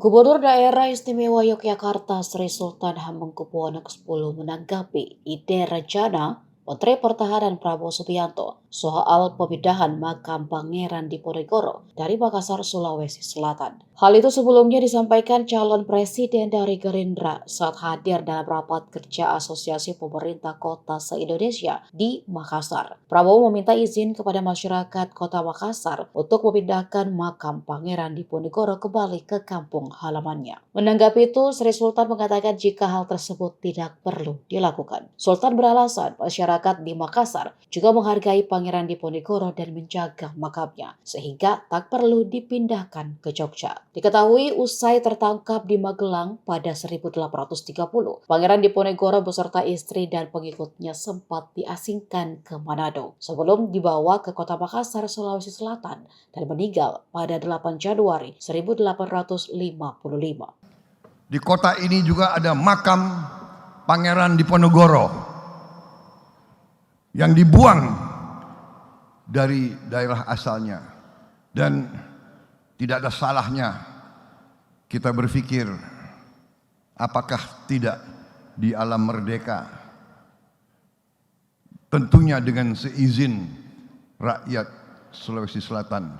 Gubernur Daerah Istimewa Yogyakarta Sri Sultan Hamengkubuwono X menanggapi ide rencana Menteri Pertahanan Prabowo Subianto soal pemindahan makam Pangeran Diponegoro dari Makassar, Sulawesi Selatan. Hal itu sebelumnya disampaikan calon presiden dari Gerindra saat hadir dalam rapat kerja Asosiasi Pemerintah Kota se-Indonesia di Makassar. Prabowo meminta izin kepada masyarakat Kota Makassar untuk memindahkan makam Pangeran Diponegoro kembali ke kampung halamannya. Menanggapi itu, Sri Sultan mengatakan jika hal tersebut tidak perlu dilakukan. Sultan beralasan masyarakat di Makassar juga menghargai Pangeran Diponegoro dan menjaga makamnya, sehingga tak perlu dipindahkan ke Jogja. Diketahui usai tertangkap di Magelang pada 1830, Pangeran Diponegoro beserta istri dan pengikutnya sempat diasingkan ke Manado sebelum dibawa ke kota Makassar, Sulawesi Selatan dan meninggal pada 8 Januari 1855. Di kota ini juga ada makam Pangeran Diponegoro yang dibuang dari daerah asalnya, dan tidak ada salahnya kita berpikir apakah tidak di alam merdeka, tentunya dengan seizin rakyat Sulawesi Selatan,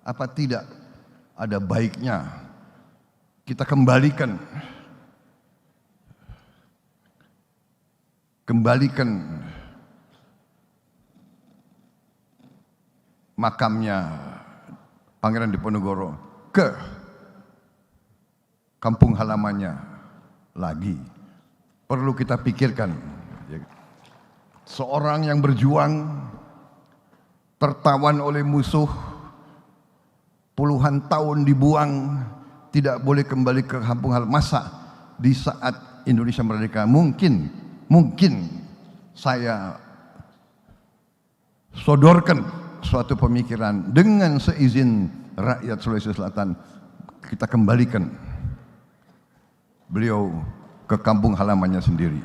apa tidak ada baiknya kita kembalikan makamnya Pangeran Diponegoro ke kampung halamannya lagi. Perlu kita pikirkan, seorang yang berjuang tertawan oleh musuh, puluhan tahun dibuang, tidak boleh kembali ke kampung halaman. Masa di saat Indonesia merdeka mungkin saya sodorkan suatu pemikiran dengan seizin rakyat Sulawesi Selatan, kita kembalikan beliau ke kampung halamannya sendiri.